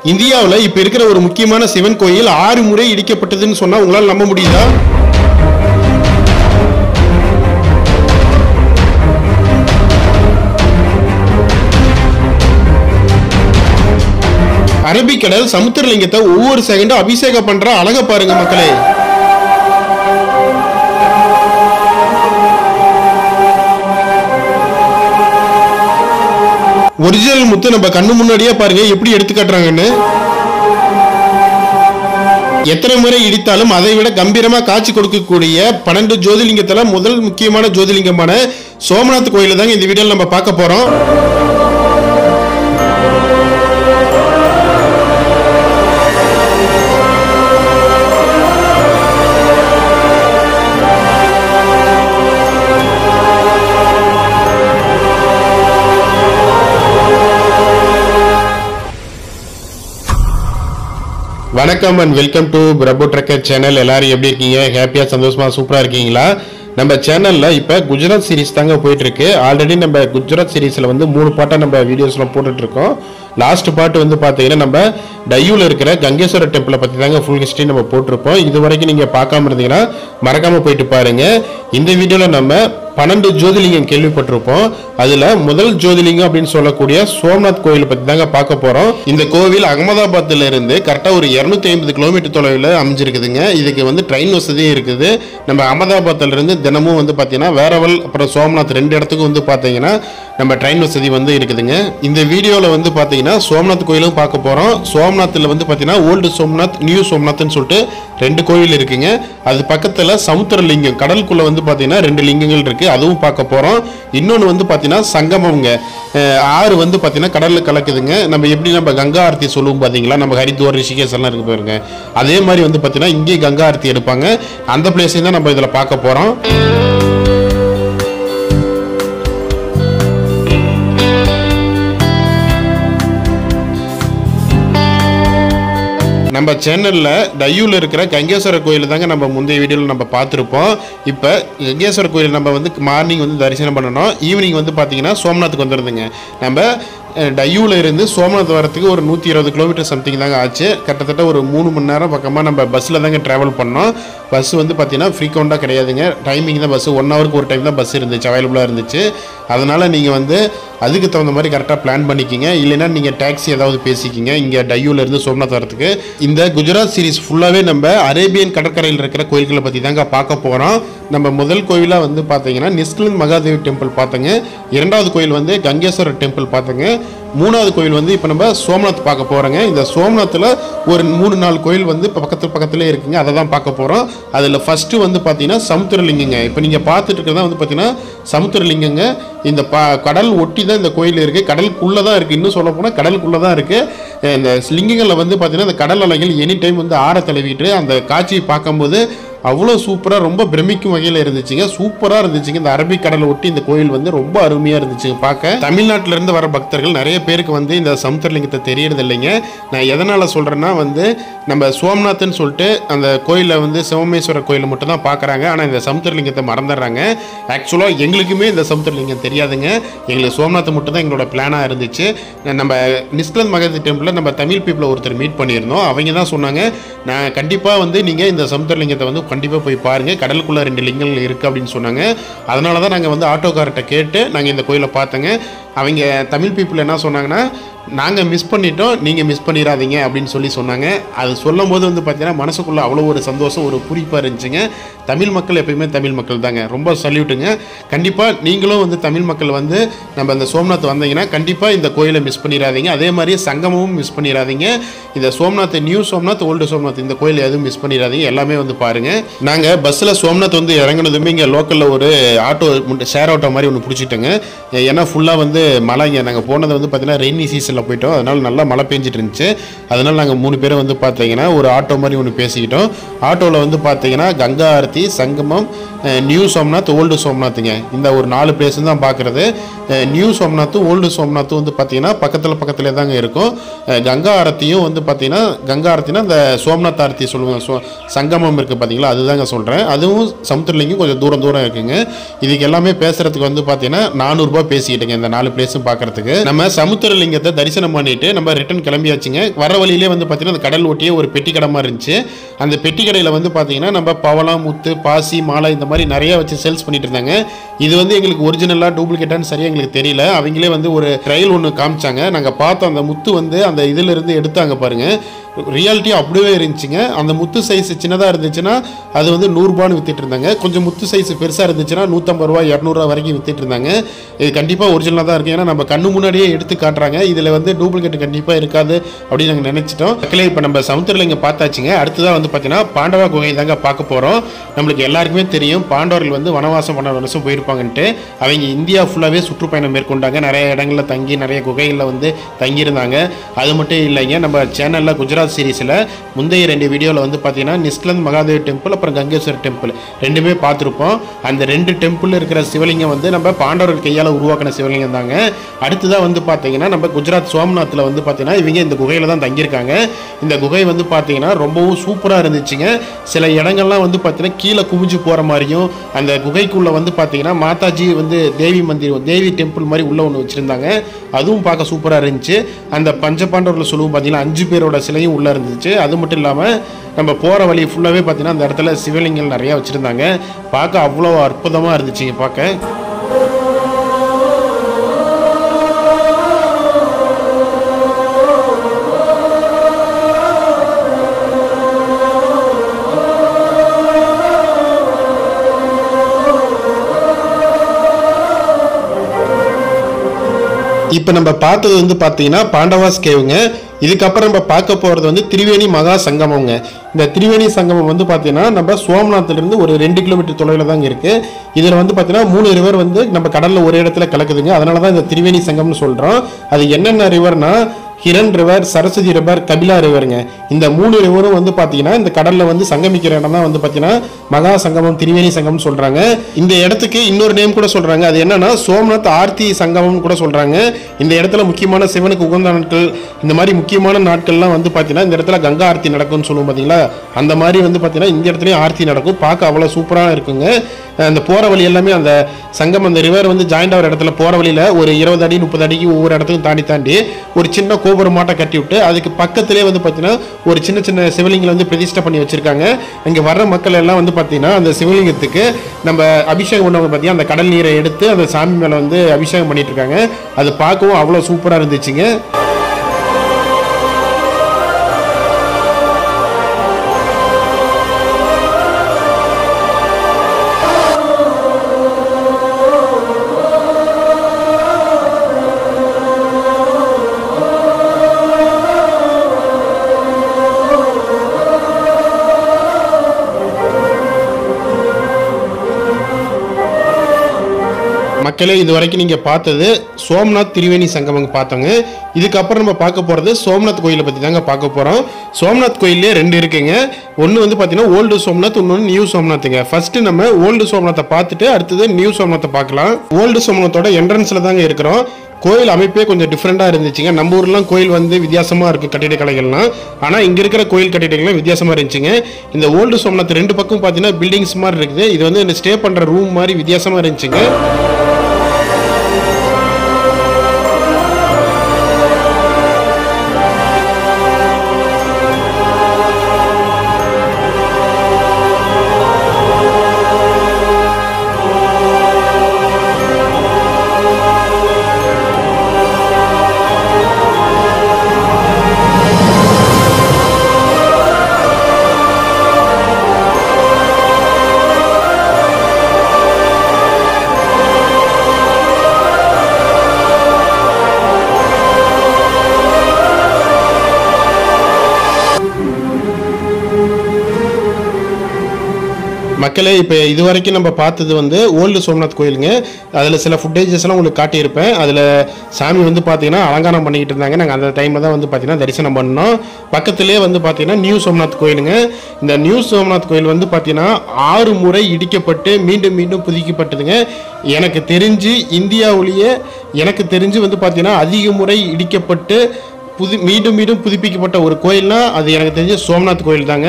இந்தியாவில் இப்ப இருக்கிற ஒரு முக்கியமான சிவன் கோயில் 6 முறை இடிக்கப்பட்டதுன்னு சொன்னா உங்களால் நம்ப முடியுதா? அரபிக்கடல் சமுத்திரலிங்கத்தை ஒவ்வொரு செகண்டும் அபிஷேகம் பண்ற அழக பாருங்க மக்களே. ஒரிஜினல் முத்து நம்ம கண்ணு முன்னாடியே பாருங்க எப்படி எடுத்து காட்டுறாங்கன்னு. எத்தனை முறை இடித்தாலும் அதை விட கம்பீரமா காட்சி கொடுக்கக்கூடிய 12 ஜோதிலிங்கத்துல முதல் முக்கியமான ஜோதிலிங்கமான சோமநாத் கோயில தாங்க இந்த வீடியோல நம்ம பார்க்க போறோம். வணக்கம் and welcome to Prabhu trucker channel. எல்லாரும் எப்படி இருக்கீங்க? ஹாப்பியா சந்தோஷமா சூப்பரா இருக்கீங்களா? நம்ம சேனல்ல இப்ப குஜராத் சீரிஸ் தாங்க போயிட்டு இருக்கு. ஆல்ரெடி நம்ம குஜராத் சீரிஸ்ல வந்து 3 பாட்டா நம்ம வீடியோஸ்ல போட்டுட்டு இருக்கோம். லாஸ்ட் பார்ட் வந்து பாத்தீங்கன்னா நம்ம டையூல இருக்கிற கங்கேஸ்வரர் டெம்பிளை பத்தி தாங்க ஃபுல் ஹிஸ்டரி நம்ம போட்டிருப்போம். இது வரைக்கும் நீங்க பார்க்காம இருந்தீங்கன்னா மறக்காம போயிட்டு பாருங்க. இந்த வீடியோல நம்ம 12 ஜோதிலிங்கம் கேள்விப்பட்டிருப்போம். அதுல முதல் ஜோதிலிங்கம் அப்படின்னு சொல்லக்கூடிய சோம்நாத் கோயிலை பத்தி தாங்க பார்க்க போறோம். இந்த கோவில் அகமதாபாத்ல இருந்து கரெக்டா ஒரு 250 கிலோமீட்டர் தொலைவில் அமைஞ்சிருக்குதுங்க. இதுக்கு வந்து ட்ரெயின் வசதியும் இருக்குது. நம்ம அகமதாபாத்ல இருந்து தினமும் வந்து பாத்தீங்கன்னா வேரவல் அப்புறம் சோம்நாத் 2 இடத்துக்கும் வந்து பாத்தீங்கன்னா நம்ம ட்ரெயின் வசதி வந்து இருக்குதுங்க. இந்த வீடியோல வந்து பாத்தீங்கன்னா சோம்நாத் கோயிலும் பார்க்க போறோம். சோம்நாத்ல வந்து பாத்தீங்கன்னா ஓல்டு சோம்நாத், நியூ சோம்நாத்னு சொல்லிட்டு 2 கோயில் இருக்குங்க. அது பக்கத்துல சமுத்திரலிங்கம் கடலுக்குள்ள வந்து பாத்தீங்கன்னா 2 லிங்கங்கள் இருக்கு, அதுவும் பார்க்க போறோம். இன்னொன்று வந்து பாத்தீங்கன்னா சங்கமங்க ஆறு வந்து பாத்தீங்கன்னா கடல்ல கலக்குதுங்க. நம்ம எப்படி நம்ம கங்கா ஆரத்தி சொல்லுவோம் பாத்தீங்களா, நம்ம ஹரித்வார் ரிஷிகேஷ் எல்லாம் இருக்கு பாருங்க, அதே மாதிரி வந்து பாத்தீங்கன்னா இங்கே கங்கா ஆரத்தி எடுப்பாங்க. அந்த பிளேஸையும் தான் நம்ம இதுல பார்க்க போறோம். நம்ம சேனல்ல டையூல இருக்கிற கங்கேஸ்வரர் கோயில் தாங்க நம்ம முந்தைய வீடியோவில் நம்ம பார்த்துருப்போம். இப்போ கங்கேஸ்வரர் கோயில் நம்ம வந்து மார்னிங் வந்து தரிசனம் பண்ணணும். ஈவினிங் வந்து பார்த்தீங்கன்னா சோம்நாத்துக்கு வந்துடுதுங்க. நம்ம டையூல இருந்து சோம்நாத் வரத்துக்கு ஒரு 120 கிலோமீட்டர் சம்திங் தாங்க ஆச்சு. கிட்டத்தட்ட ஒரு 3 மணி நேரம் பக்கமாக நம்ம பஸ்ஸில் தாங்க ட்ராவல் பண்ணோம். பஸ் வந்து பார்த்தீங்கன்னா ஃப்ரீக்வெண்ட்டாக கிடையாதுங்க. டைமிங் தான் பஸ் 1 ஹவருக்கு ஒரு டைம் தான் பஸ் இருந்துச்சு, அவைலபிளாக இருந்துச்சு. அதனால் நீங்கள் வந்து அதுக்கு தகுந்த மாதிரி கரெக்டாக பிளான் பண்ணிக்கிங்க. இல்லைன்னா நீங்கள் டாக்ஸி ஏதாவது பேசிக்கிங்க இங்கே டையூல இருந்து சோம்நாத் வரத்துக்கு. இந்த குஜராத் சீரிஸ் ஃபுல்லாகவே நம்ம அரேபியன் கடற்கரையில் இருக்கிற கோயில்களை பற்றி தாங்க பார்க்க போகிறோம். நம்ம முதல் கோயிலாக வந்து பார்த்தீங்கன்னா நிஸ்கலந்த் மகாதேவி டெம்பிள் பார்த்தங்க. 2வது கோயில் வந்து கங்கேஸ்வரர் டெம்பிள் பார்த்தங்க. 3வது கோயில் வந்து இப்போ நம்ம சோம்நாத் பார்க்க போகிறோங்க. இந்த சோம்நாத்தில் ஒரு 3-4 கோயில் வந்து பக்கத்துலேயே இருக்குங்க, அதை தான் பார்க்க போகிறோம். அதில் ஃபஸ்ட்டு வந்து பார்த்தீங்கன்னா சமுத்திரலிங்கங்க. இப்போ நீங்கள் பார்த்துட்டு இருக்கிறதா வந்து பார்த்தீங்கன்னா சமுத்திரலிங்கங்க. இந்த கடல் ஒட்டி தான் இந்த கோயில் இருக்குது, கடலுக்குள்ளே தான் இருக்குது. இன்னும் சொல்ல போனால் கடலுக்குள்ளே தான் இருக்குது. இந்த லிங்கங்களில் வந்து பார்த்தீங்கன்னா இந்த கடல் அலைகள் எனி டைம் வந்து ஆற தழுவிட்டு அந்த காட்சியை பார்க்கும்போது அவ்வளோ சூப்பராக ரொம்ப பிரமிக்கும் வகையில் இருந்துச்சுங்க. சூப்பராக இருந்துச்சுங்க. இந்த அரபிக் கடலை ஒட்டி இந்த கோயில் வந்து ரொம்ப அருமையாக இருந்துச்சுங்க பார்க்க. தமிழ்நாட்டிலேருந்து வர பக்தர்கள் நிறைய பேருக்கு வந்து இந்த சமுத்திரலிங்கத்தை தெரியறது இல்லைங்க. நான் எதனால் சொல்கிறேன்னா வந்து நம்ம சோம்நாத்னு சொல்லிட்டு அந்த கோயிலில் வந்து சிவமேஸ்வரர் கோயிலை மட்டும் தான் பார்க்குறாங்க. ஆனால் இந்த சமுத்திரலிங்கத்தை மறந்துடுறாங்க. ஆக்சுவலாக எங்களுக்குமே இந்த சமுத்திரலிங்கம் தெரியாதுங்க. எங்களுக்கு சோம்நாத் மட்டும் தான் எங்களோட பிளானாக இருந்துச்சு. நம்ம நிஸ்கலந்த் மகாதேவி டெம்பிளில் நம்ம தமிழ் பீப்புளை ஒருத்தர் மீட் பண்ணியிருந்தோம். அவங்க தான் சொன்னாங்க, நான் கண்டிப்பாக வந்து நீங்கள் இந்த சமுத்திரலிங்கத்தை வந்து கண்டிப்பாக போய் பாருங்கள், கடலுக்குள்ளே 2 லிங்கங்கள் இருக்குது அப்படின்னு சொன்னாங்க. அதனால தான் நாங்கள் வந்து ஆட்டோக்கார்ட்ட கேட்டு நாங்கள் இந்த கோயிலை பார்த்தோங்க. அவங்க தமிழ் பீப்புள் என்ன சொன்னாங்கன்னா, நாங்கள் மிஸ் பண்ணிட்டோம், நீங்கள் மிஸ் பண்ணிடாதீங்க அப்படின்னு சொன்னாங்க. அது சொல்லும் போது வந்து பார்த்தீங்கன்னா மனசுக்குள்ளே அவ்வளோ ஒரு சந்தோஷம், ஒரு பூரிப்பாக இருந்துச்சுங்க. தமிழ் மக்கள் எப்பயுமே தமிழ் மக்கள் தாங்க, ரொம்ப சல்யூட்டுங்க. கண்டிப்பாக நீங்களும் வந்து தமிழ் மக்கள் வந்து நம்ம இந்த சோம்நாத் வந்தீங்கன்னா கண்டிப்பாக இந்த கோயிலை மிஸ் பண்ணிடாதீங்க. அதே மாதிரி சங்கமும் மிஸ் பண்ணிடாதீங்க. இந்த சோம்நாத், நியூ சோம்நாத், ஓல்டு சோம்நாத், இந்த கோயில் எதுவும் மிஸ் பண்ணிடாதீங்க, எல்லாமே வந்து பாருங்கள். நாங்கள் பஸ்ஸில் சோம்நாத் வந்து இறங்கினதுமே இங்கே லோக்கலில் ஒரு ஆட்டோ ஷேர் ஆட்டோ மாதிரி ஒன்று பிடிச்சிட்டோங்க. ஏன்னா ஃபுல்லாக வந்து மழைங்க. நாங்கள் போனது வந்து பார்த்தீங்கன்னா ரெய்னி சீசனில் போயிட்டோம். அதனால் நல்லா மழை பெஞ்சிட்டு இருந்துச்சு. அதனால் நாங்கள் 3 பேரும் வந்து பார்த்தீங்கன்னா ஒரு ஆட்டோ மாதிரி ஒன்று பேசிக்கிட்டோம். ஆட்டோவில் வந்து பார்த்தீங்கன்னா கங்கா ஆரத்தி, சங்கமம், நியூ சோம்நாத், ஓல்டு சோம்நாத்துங்க. இந்த ஒரு 4 பிளேஸ் தான் பார்க்குறது. நியூ சோம்நாத்தும் ஓல்டு சோம்நாத்தும் வந்து பார்த்தீங்கன்னா பக்கத்தில் தாங்க இருக்கும். கங்கா ஆரத்தியும் வந்து பார்த்தீங்கன்னா கங்கா ஆரத்தினா இந்த சோம்நாத் ஆரத்தி சொல்லுவாங்க, சங்கமம் இருக்குது பார்த்தீங்களா, அதுதாங்க சொல்கிறேன். அதுவும் சமுத்திரலிங்கம் கொஞ்சம் தூரம் இருக்குங்க. இதுக்கு எல்லாமே பேசுகிறதுக்கு வந்து பார்த்தீங்கன்னா 400 ரூபாய் பேசிக்கிட்டுங்க இந்த 4 பிளேஸும் பார்க்குறதுக்கு. நம்ம சமுத்திரலிங்கத்தை தரிசனம் பண்ணிட்டு நம்ம ரிட்டர்ன் கிளம்பியாச்சுங்க. வர வழியிலே வந்து பார்த்தீங்கன்னா அந்த கடல் ஒட்டியே ஒரு பெட்டி கடை மாதிரி இருந்துச்சு. அந்த பெட்டி கடையில் வந்து பார்த்தீங்கன்னா நம்ம பவளம், முத்து, பாசி, மாலை இந்த மாதிரி நிறைய வச்சு சேல்ஸ் பண்ணிட்டு இருந்தாங்க. இது வந்து எங்களுக்கு ஒரிஜினலாக டூப்ளிகேட்டான்னு சரியாக எங்களுக்கு தெரியல. அவங்களே வந்து ஒரு ட்ரையல் ஒன்று காமிச்சாங்க. நாங்கள் பார்த்தோம். அந்த முத்து வந்து அந்த இதிலிருந்து எடுத்தாங்க பாருங்க, ரியாலிட்டி அப்படியே இருந்துச்சுங்க. அந்த முத்து சைஸ் சின்னதாக இருந்துச்சுன்னா அது வந்து 100 ரூபான்னு வித்துட்டு இருந்தாங்க. கொஞ்சம் முத்து சைஸ் பெருசாக இருந்துச்சுன்னா 150 ரூபா 200 ரூபா வரைக்கும் வித்துட்டு இருந்தாங்க. இது கண்டிப்பாக ஒரிஜினலாக தான் இருக்குது. ஏன்னா நம்ம கண்ணு முன்னாடியே எடுத்து காட்டுறாங்க. இதில் வந்து டூப்ளிகேட் கண்டிப்பாக இருக்காது அப்படின்னு நாங்கள் நினச்சிட்டோம். மக்களே இப்போ நம்ம சமுத்திரலிங்க பார்த்தாச்சுங்க. அடுத்ததாக வந்து பார்த்தீங்கன்னா பாண்டவா குகை தாங்க பார்க்க போகிறோம். நம்மளுக்கு எல்லாருக்குமே தெரியும் பாண்டவர்கள் வந்து வனவாசம் 12 வருஷம் போயிருப்பாங்கன்ட்டு. அவங்க இந்தியா ஃபுல்லாகவே சுற்றுப்பயணம் மேற்கொண்டாங்க. நிறைய இடங்களில் தங்கி நிறைய குகைகளில் வந்து தங்கியிருந்தாங்க. அது மட்டும் இல்லைங்க, நம்ம சேனலில் குஜராத் சீரீஸில் முந்தைய 2 வீடியோவில் வந்து பார்த்தீங்கன்னா நிஷ்கலந்த் மகாதேவ் டெம்பிள் அப்புறம் கங்கேஸ்வர் டெம்பிள் ரெண்டுமே பார்த்துருப்போம். அந்த 2 டெம்பிள் இருக்கிற சிவலிங்கம் வந்து நம்ம பாண்டவர்கள் கையால் உருவாக்கின சிவலிங்கம் தாங்க. அடுத்ததாக வந்து பார்த்தீங்கன்னா நம்ம குஜராத் சோம்நாத்தில் வந்து பார்த்தீங்கன்னா இவங்க இந்த குகையில் தான் தங்கியிருக்காங்க. இந்த குகை வந்து பார்த்தீங்கன்னா ரொம்பவும் சூப்பராக இருந்துச்சுங்க. சில இடங்கள்லாம் வந்து பார்த்தீங்கன்னா கீழே குமிஞ்சு போகிற மாதிரியும், அந்த குகைக்குள்ளே வந்து பார்த்தீங்கன்னா மாதாஜி வந்து தேவி மந்திர் தேவி டெம்பிள் மாதிரி உள்ள ஒன்று வச்சுருந்தாங்க. அதுவும் பார்க்க சூப்பராக இருந்துச்சு. அந்த பஞ்சபாண்டவர்கள் சொல்லுவோம் பார்த்தீங்கன்னா 5 பேரோட சிலையும் உள்ளே இருந்துச்சு. அது மட்டும் இல்லாமல் நம்ம போகிற வழி ஃபுல்லாகவே பார்த்தீங்கன்னா அந்த இடத்துல சிவலிங்கங்கள் நிறையா வச்சுருந்தாங்க. பார்க்க அவ்வளோ அற்புதமாக இருந்துச்சுங்க பார்க்க. இப்போ நம்ம பார்த்தது வந்து பார்த்தீங்கன்னா பாண்டவாஸ் கேவுங்க. இதுக்கப்புறம் நம்ம பார்க்க போகிறது வந்து திரிவேணி மகா சங்கமங்க. இந்த திரிவேணி சங்கமம் வந்து பார்த்தீங்கன்னா நம்ம சோம்நாத்திலிருந்து ஒரு 2 கிலோமீட்டர் தொலைவில் தாங்க இருக்குது. இதில் வந்து பார்த்தீங்கன்னா 3 ரிவர் வந்து நம்ம கடலில் ஒரு இடத்துல கலக்குதுங்க. அதனால தான் இந்த திரிவேணி சங்கம்னு சொல்கிறோம். அது என்னென்ன ரிவர்னா ஹிரன் ரிவர், சரஸ்வதி ரிவர், கபிலா ரிவருங்க. இந்த 3 ரிவரும் வந்து பார்த்தீங்கன்னா இந்த கடலில் வந்து சங்கமிக்கிற இடம் தான் வந்து பார்த்தீங்கன்னா மகா சங்கமம், திரிவேணி சங்கம்னு சொல்கிறாங்க. இந்த இடத்துக்கு இன்னொரு நேம் கூட சொல்கிறாங்க. அது என்னன்னா சோம்நாத் ஆர்த்தி சங்கமம்னு கூட சொல்கிறாங்க. இந்த இடத்துல முக்கியமான சிவனுக்கு உகந்த நாட்கள், இந்த மாதிரி முக்கியமான நாட்கள்லாம் வந்து பார்த்தீங்கன்னா இந்த இடத்துல கங்கா ஆர்த்தி நடக்கும்னு சொல்லுவோம் பார்த்தீங்களா, அந்த மாதிரி வந்து பார்த்தீங்கன்னா இந்த இடத்துலையும் ஆர்த்தி நடக்கும். பார்க்க அவ்வளோ சூப்பராக இருக்குங்க. அந்த போகிற வழி எல்லாமே அந்த சங்கம், அந்த ரிவர் வந்து ஜாயிண்ட் ஆகிற இடத்துல போகிற வழியில் ஒரு 20 அடி 30 அடிக்கு ஒவ்வொரு இடத்துக்கும் தாண்டி ஒரு சின்ன கோபுரம் மாட்டை கட்டி விட்டு அதுக்கு பக்கத்திலே வந்து பார்த்தீங்கன்னா ஒரு சின்ன சின்ன சிவலிங்கங்களை வந்து பிரதிஷ்டை பண்ணி வச்சுருக்காங்க. இங்கே வர்ற மக்கள் எல்லாம் வந்து பார்த்தீங்கன்னா அந்த சிவலிங்கத்துக்கு நம்ம அபிஷேகம் பண்ணவங்க பார்த்தீங்கன்னா அந்த கடல் நீரை எடுத்து அந்த சாமி மேலே வந்து அபிஷேகம் பண்ணிட்டு இருக்காங்க. அது பார்க்கவும் அவ்வளோ சூப்பராக இருந்துச்சுங்க. மக்களே, இது வரைக்கும் நீங்கள் பார்த்தது சோம்நாத் திரிவேணி சங்கமம் பார்த்தோங்க. இதுக்கப்புறம் நம்ம பார்க்க போகிறது சோம்நாத் கோயிலை பற்றி தாங்க பார்க்க போகிறோம். சோம்நாத் கோயிலே 2 இருக்குங்க. ஒன்று வந்து பார்த்தீங்கன்னா ஓல்டு சோம்நாத், இன்னொன்று நியூ சோம்நாத்துங்க. ஃபஸ்ட்டு நம்ம ஓல்டு சோம்நாத்தை பார்த்துட்டு அடுத்தது நியூ சோம்நாத்தை பார்க்கலாம். ஓல்டு சோம்நாத்தோட என்ட்ரன்ஸில் தாங்க இருக்கிறோம். கோயில் அமைப்பே கொஞ்சம் டிஃப்ரெண்ட்டாக இருந்துச்சுங்க. நம்ம ஊர்லாம் கோயில் வந்து வித்தியாசமாக இருக்குது கட்டிடக்கலைகள்லாம். ஆனால் இங்கே இருக்கிற கோயில் கட்டிடங்கள்லாம் வித்தியாசமாக இருந்துச்சுங்க. இந்த ஓல்டு சோம்நாத் 2 பக்கம் பார்த்தீங்கன்னா பில்டிங்ஸ் மாதிரி இருக்குது. இது வந்து இந்த ஸ்டே பண்ணுற ரூம் மாதிரி வித்தியாசமாக இருந்துச்சுங்க. மக்களே, இப்போ இது வரைக்கும் நம்ம பார்த்தது வந்து ஓல்டு சோம்நாத் கோயிலுங்க. அதில் சில ஃபுட்டேஜஸ்லாம் உங்களுக்கு காட்டியிருப்பேன். அதில் சாமி வந்து பார்த்தீங்கன்னா அலங்காரம் பண்ணிக்கிட்டு இருந்தாங்க. நாங்கள் அந்த டைமில் தான் வந்து பார்த்தீங்கன்னா தரிசனம் பண்ணோம். பக்கத்துலேயே வந்து பார்த்தீங்கன்னா நியூ சோம்நாத் கோயிலுங்க. இந்த நியூ சோம்நாத் கோயில் வந்து பார்த்தீங்கன்னா 6 முறை இடிக்கப்பட்டு மீண்டும் மீண்டும் புதுப்பிக்கப்பட்டதுங்க. எனக்கு தெரிஞ்சு இந்தியாவிலேயே எனக்கு தெரிஞ்சு வந்து பார்த்தீங்கன்னா அதிக முறை இடிக்கப்பட்டு மீண்டும் மீண்டும் புதுப்பிக்கப்பட்ட ஒரு கோயில்னா அது எனக்கு தெரிஞ்ச சோம்நாத் கோயில் தாங்க.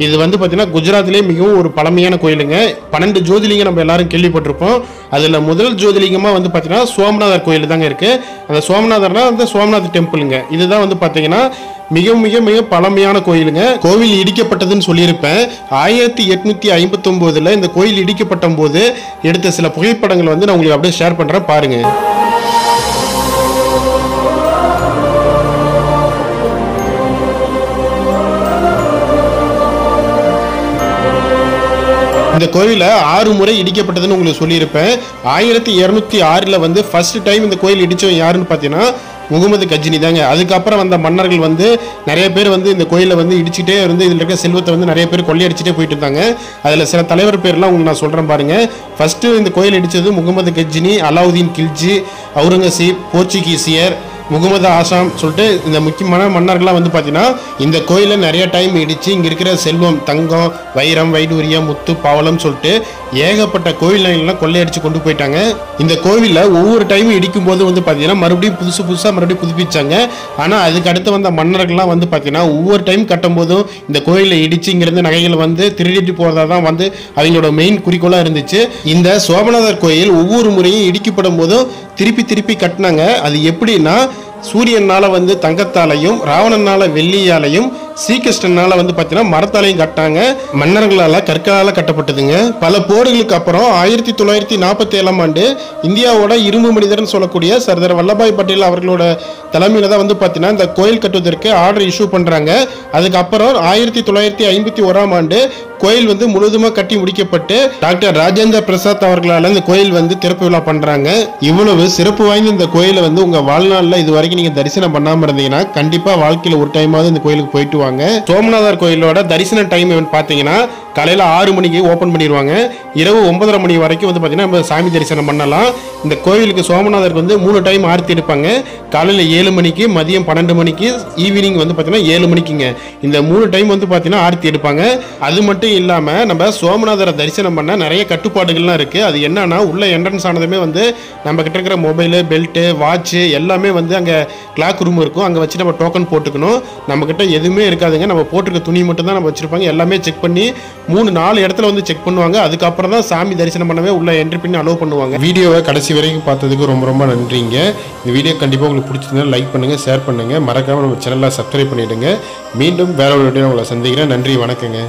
இது வந்து பார்த்தீங்கன்னா குஜராத்லேயே மிகவும் ஒரு பழமையான கோயிலுங்க. 12 ஜோதிலிங்கம் நம்ம எல்லாரும் கேள்விப்பட்டிருப்போம். அதில் முதல் ஜோதிலிங்கமாக வந்து பார்த்தீங்கன்னா சோமநாதர் கோயில் தாங்க இருக்குது. அந்த சோமநாதர்னா அந்த சோமநாத் டெம்பிளுங்க. இதுதான் வந்து பார்த்தீங்கன்னா மிக மிக மிக பழமையான கோயிலுங்க. கோவில் இடிக்கப்பட்டதுன்னு சொல்லியிருப்பேன். 1859 இந்த கோயில் இடிக்கப்பட்ட போது எடுத்த சில புகைப்படங்கள் வந்து நான் உங்களுக்கு அப்படியே ஷேர் பண்ணுறேன், பாருங்க. இந்த கோயிலை 6 முறை இடிக்கப்பட்டதுன்னு உங்களுக்கு சொல்லியிருப்பேன். 1206 வந்து ஃபர்ஸ்ட் டைம் இந்த கோயில் இடிச்சவன் யாருன்னு பார்த்தீங்கன்னா முகமது கஜினி தாங்க. அதுக்கப்புறம் வந்த மன்னர்கள் வந்து நிறைய பேர் வந்து இந்த கோயிலை வந்து இடிச்சுட்டே இருந்து இதில் இருக்க செல்வத்தை வந்து நிறைய பேர் கொள்ளையடிச்சுட்டே போயிட்டு இருந்தாங்க. அதில் சில தலைவர் பேர்லாம் உங்களுக்கு நான் சொல்கிறேன் பாருங்க. ஃபர்ஸ்ட்டு இந்த கோயில் இடித்தது முகமது கஜினி, அலாவுதீன் கில்ஜி, அவுரங்கசீப், போர்ச்சுகீசியர், முகமது ஆசாம் சொல்லிட்டு இந்த முக்கியமான மன்னர்கள்லாம் வந்து பார்த்தீங்கன்னா இந்த கோயிலை நிறைய டைம் இடித்து இங்கே இருக்கிற செல்வம், தங்கம், வைரம், வைடூரியம், முத்து, பவளம் சொல்லிட்டு ஏகப்பட்ட கோயில் நகைகள்லாம் கொள்ளையடிச்சு கொண்டு போயிட்டாங்க. இந்த கோவிலில் ஒவ்வொரு டைமும் இடிக்கும் போது வந்து பார்த்தீங்கன்னா மறுபடியும் புதுசாக மறுபடியும் புதுப்பிச்சாங்க. ஆனால் அதுக்கு அடுத்து வந்த மன்னர்கள்லாம் வந்து பார்த்தீங்கன்னா ஒவ்வொரு டைம் கட்டும் போதும் இந்த கோயிலை இடிச்சு இங்கிருந்து நகைகளை வந்து திருடிட்டு போகிறதா தான் வந்து அவங்களோட மெயின் குறிக்கோளாக இருந்துச்சு. இந்த சோமநாதர் கோயில் ஒவ்வொரு முறையும் இடிக்கப்படும் போதும் திருப்பி கட்டினாங்க. அது எப்படின்னா சூரியனால வந்து தங்கத்தாலையும், ராவணனால வெள்ளியாலையும், ஸ்ரீகிருஷ்ணனால வந்து பார்த்தீங்கன்னா மரத்தாலையும் கட்டாங்க. மன்னர்களால் கற்களால் கட்டப்பட்டதுங்க. பல போர்களுக்கு அப்புறம் 1947ஆம் ஆண்டு இந்தியாவோட இரும்பு மனிதர்னு சொல்லக்கூடிய சர்தார் வல்லபாய் பட்டேல் அவர்களோட தலைமையில தான் வந்து பார்த்தீங்கன்னா இந்த கோயில் கட்டுவதற்கு ஆர்டர் இஷ்யூ பண்ணுறாங்க. அதுக்கப்புறம் 1951ஆம் ஆண்டு கோயில் வந்து முழுவதுமாக கட்டி முடிக்கப்பட்டு டாக்டர் ராஜேந்திர பிரசாத் அவர்களால் இந்த கோயில் வந்து திறப்பு விழா பண்ணுறாங்க. இவ்வளவு சிறப்பு வாய்ந்த இந்த கோயிலை வந்து உங்கள் வாழ்நாளில் இது வரைக்கும் நீங்கள் தரிசனம் பண்ணாமல் இருந்தீங்கன்னா கண்டிப்பாக வாழ்க்கையில் ஒரு டைமாவது இந்த கோயிலுக்கு போயிட்டு வாங்க. சோமநாதர் கோயிலோட தரிசன டைம் பார்த்தீங்கன்னா காலையில் 6 மணிக்கு ஓப்பன் பண்ணிடுவாங்க. இரவு 9:30 மணி வரைக்கும் வந்து பார்த்தீங்கன்னா நம்ம சாமி தரிசனம் பண்ணலாம். இந்த கோயிலுக்கு சோமநாதருக்கு வந்து 3 டைம் ஆர்த்தி எடுப்பாங்க. காலையில் 7 மணிக்கு, மதியம் 12 மணிக்கு, ஈவினிங் வந்து பார்த்தீங்கன்னா 7 மணிக்குங்க. இந்த 3 டைம் வந்து பார்த்தீங்கன்னா ஆர்த்தி எடுப்பாங்க. அது மட்டும் இல்லாமல் நம்ம சோமநாதரை தரிசனம் பண்ண நிறைய கட்டுப்பாடுகள்லாம் இருக்குது. அது என்னன்னா உள்ள என்ட்ரன்ஸ் ஆனதுமே வந்து நம்ம கிட்ட இருக்கிற மொபைலு, பெல்ட்டு, வாட்சு எல்லாமே வந்து அங்கே கிளாக் ரூம் இருக்கும். அங்கே வச்சு நம்ம டோக்கன் போட்டுக்கணும். நம்மக்கிட்ட எதுவுமே இருக்காதுங்க. நம்ம போட்டிருக்க துணி மட்டும் தான் நம்ம வச்சுருப்பாங்க. எல்லாமே செக் பண்ணி 3-4 இடத்துல வந்து செக் பண்ணுவாங்க. அதுக்கப்புறம் தான் சாமி தரிசனம் பண்ணவே உள்ள என்ட்ரி பண்ணி அலோவ் பண்ணுவாங்க. வீடியோவை கடைசி வரைக்கும் பார்த்ததுக்கு ரொம்ப நன்றிங்க. இந்த வீடியோ கண்டிப்பாக உங்களுக்கு பிடிச்சிருந்தா லைக் பண்ணுங்கள், ஷேர் பண்ணுங்கள், மறக்காமல் நம்ம சேனலை சப்ஸ்கிரைப் பண்ணிவிடுங்க. மீண்டும் வேற ஒரு வீடியோ உங்களை சந்திக்கிறேன். நன்றி, வணக்கங்க.